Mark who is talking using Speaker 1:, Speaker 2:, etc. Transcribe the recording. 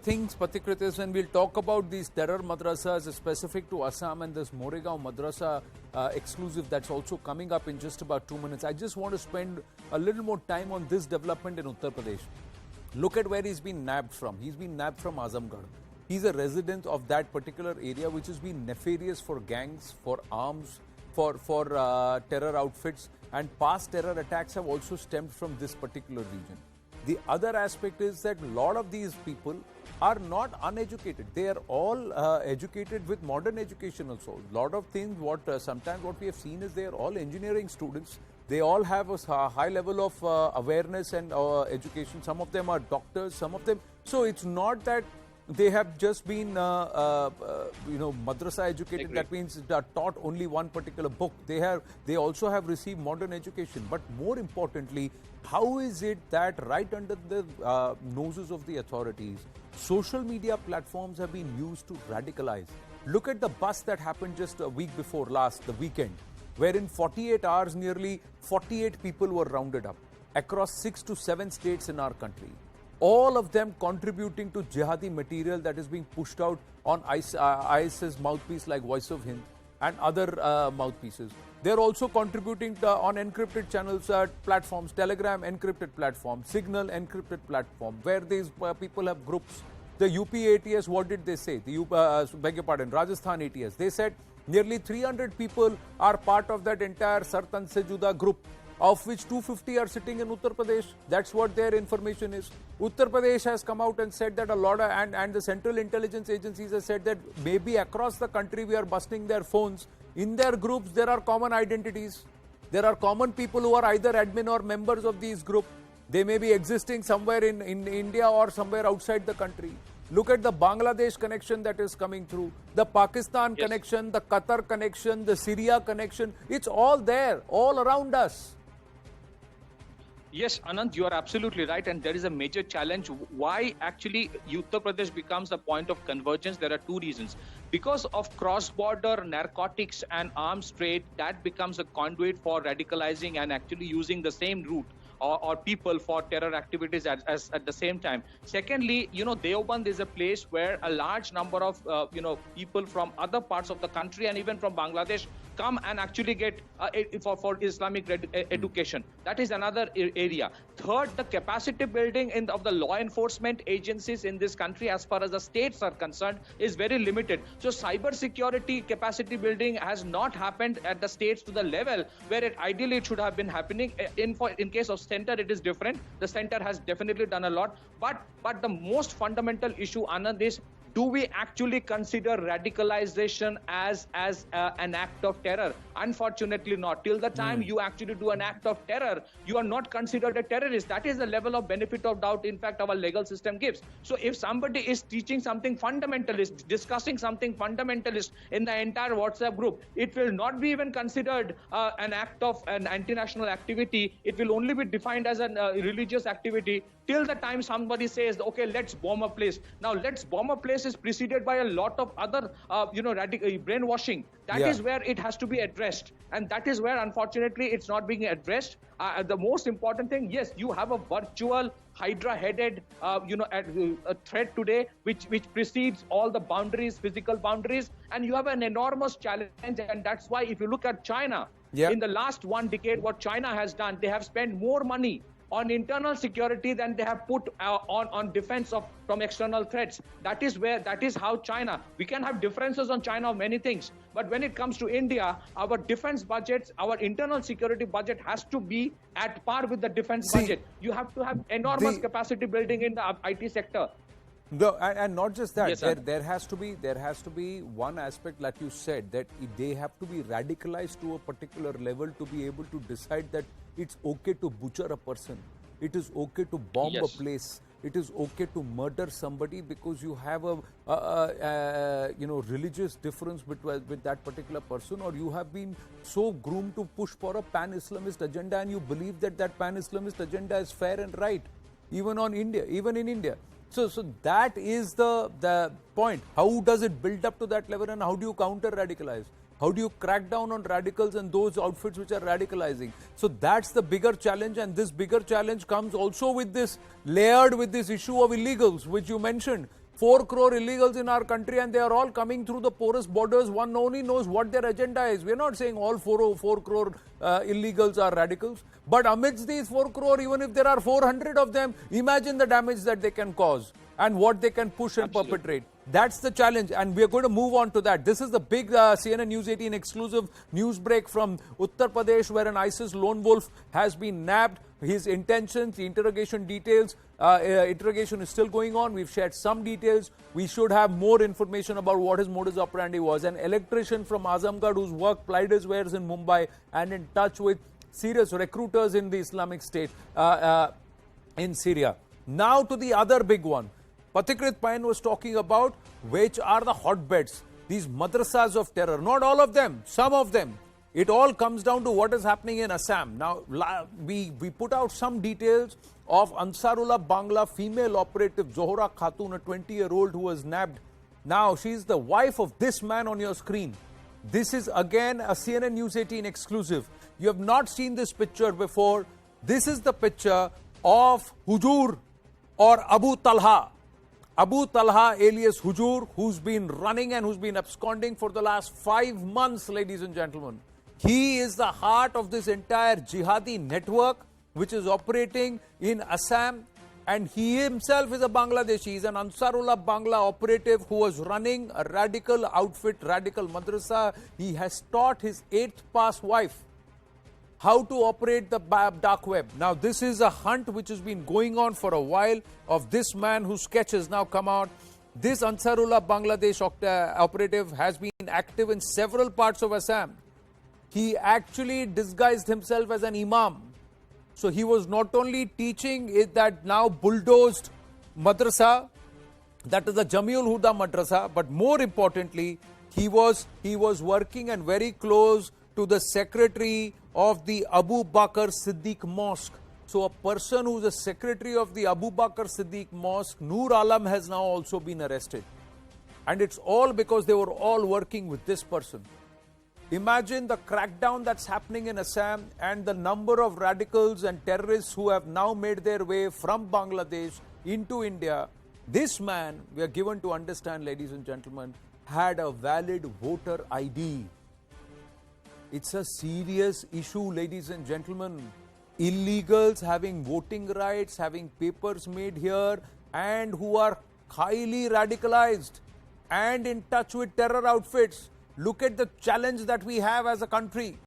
Speaker 1: things, Pathikrit, is when we'll talk about these terror madrasas specific to Assam and this Moregaon madrasa exclusive that's also coming up in just about 2 minutes. I just want to spend a little more time on this development in Uttar Pradesh. Look at where he's been nabbed from. He's been nabbed from Azamgarh. He's a resident of that particular area which has been nefarious for gangs, for arms, for terror outfits, and past terror attacks have also stemmed from this particular region. The other aspect is that a lot of these people are not uneducated. They are all educated with modern education also. A lot of things, sometimes what we have seen is they are all engineering students. They all have a high level of awareness and education. Some of them are doctors, some of them. So it's not that they have just been, madrasa educated. That means they are taught only one particular book. They also have received modern education. But more importantly, how is it that right under the noses of the authorities, social media platforms have been used to radicalize? Look at the bust that happened just a week before last, the weekend, where in 48 hours, nearly 48 people were rounded up across 6 to 7 states in our country. All of them contributing to jihadi material that is being pushed out on ISIS's mouthpiece like Voice of Hind and other mouthpieces. They're also contributing on encrypted channels, platforms, Telegram encrypted platform, Signal encrypted platform, where these people have groups. The UP ATS, what did they say? Beg your pardon, Rajasthan ATS. They said nearly 300 people are part of that entire Sartan Se Juda group, of which 250 are sitting in Uttar Pradesh. That's what their information is. Uttar Pradesh has come out and said that a lot of, and the central intelligence agencies have said that maybe across the country we are busting their phones. In their groups, there are common identities. There are common people who are either admin or members of these groups. They may be existing somewhere in India or somewhere outside the country. Look at the Bangladesh connection that is coming through, the Pakistan connection, the Qatar connection, the Syria connection. It's all there, all around us.
Speaker 2: Yes, Anand, you are absolutely right. And there is a major challenge. Why actually Uttar Pradesh becomes a point of convergence? There are two reasons. Because of cross-border narcotics and arms trade, that becomes a conduit for radicalizing and actually using the same route or people for terror activities as at the same time. Secondly, Deoband is a place where a large number of, people from other parts of the country and even from Bangladesh come and actually get for Islamic education. That is another area. Third, the capacity building of the law enforcement agencies in this country as far as the states are concerned is very limited. So cyber security capacity building has not happened at the states to the level where ideally it should have been happening. In case of center, it is different. The center has definitely done a lot. But the most fundamental issue, Anand, is do we actually consider radicalization as an act of terror? Unfortunately not. Till the time you actually do an act of terror, you are not considered a terrorist. That is the level of benefit of doubt, in fact, our legal system gives. So if somebody is teaching something fundamentalist, discussing something fundamentalist in the entire WhatsApp group, it will not be even considered an act of an anti-national activity. It will only be defined as a religious activity till the time somebody says, okay, let's bomb a place. Now, let's bomb a place is preceded by a lot of other, radical brainwashing. That is where it has to be addressed. And that is where, unfortunately, it's not being addressed. The most important thing, yes, you have a virtual Hydra-headed, a threat today, which precedes all the boundaries, physical boundaries. And you have an enormous challenge. And that's why if you look at China, in the last 1 decade, what China has done, they have spent more money on internal security than they have put on defense from external threats. That is how China, we can have differences on China of many things, but when it comes to India, our defense budgets, our internal security budget has to be at par with the defense budget. You have to have enormous capacity building in the IT sector.
Speaker 1: And not just that,
Speaker 2: yes,
Speaker 1: there has to be one aspect, like you said, that they have to be radicalized to a particular level to be able to decide that it's okay to butcher a person, it is okay to bomb a place, it is okay to murder somebody because you have a religious difference with that particular person, or you have been so groomed to push for a pan-Islamist agenda and you believe that pan-Islamist agenda is fair and right, even in India. So that is the point. How does it build up to that level, and how do you counter radicalize? How do you crack down on radicals and those outfits which are radicalizing? So that's the bigger challenge, and this bigger challenge comes also with this layered with this issue of illegals, which you mentioned. 4 crore illegals in our country, and they are all coming through the porous borders. One only knows what their agenda is. We are not saying all 4 crore illegals are radicals. But amidst these 4 crore, even if there are 400 of them, imagine the damage that they can cause and what they can push and perpetrate. That's the challenge, and we are going to move on to that. This is the big CNN News 18 exclusive news break from Uttar Pradesh, where an ISIS lone wolf has been nabbed. His intentions, the interrogation details, interrogation is still going on. We've shared some details. We should have more information about what his modus operandi was. An electrician from Azamgarh whose work plied his wares in Mumbai and in touch with serious recruiters in the Islamic State in Syria. Now to the other big one. Pathikrit Payne was talking about which are the hotbeds, these madrasas of terror. Not all of them, some of them. It all comes down to what is happening in Assam. Now, we put out some details of Ansarullah Bangla female operative Zohra Khatun, a 20-year-old who was nabbed. Now, she's the wife of this man on your screen. This is again a CNN News 18 exclusive. You have not seen this picture before. This is the picture of Hujur or Abu Talha. Abu Talha alias Hujur, who's been running and who's been absconding for the last 5 months, ladies and gentlemen. He is the heart of this entire jihadi network which is operating in Assam, and he himself is a Bangladeshi. He is an Ansarullah Bangla operative who was running a radical outfit, radical madrasa. He has taught his 8th pass wife how to operate the dark web. Now, this is a hunt which has been going on for a while of this man whose sketch has now come out. This Ansarullah Bangladesh operative has been active in several parts of Assam. He actually disguised himself as an imam. So he was not only teaching that now bulldozed madrasa, that is the Jamiul Huda madrasa, but more importantly, he was working and very close to the secretary of the Abu Bakr Siddiq Mosque. So a person who is a secretary of the Abu Bakr Siddiq Mosque, Noor Alam, has now also been arrested. And it's all because they were all working with this person. Imagine the crackdown that's happening in Assam and the number of radicals and terrorists who have now made their way from Bangladesh into India. This man, we are given to understand, ladies and gentlemen, had a valid voter ID. It's a serious issue, ladies and gentlemen. Illegals having voting rights, having papers made here, and who are highly radicalized and in touch with terror outfits. Look at the challenge that we have as a country.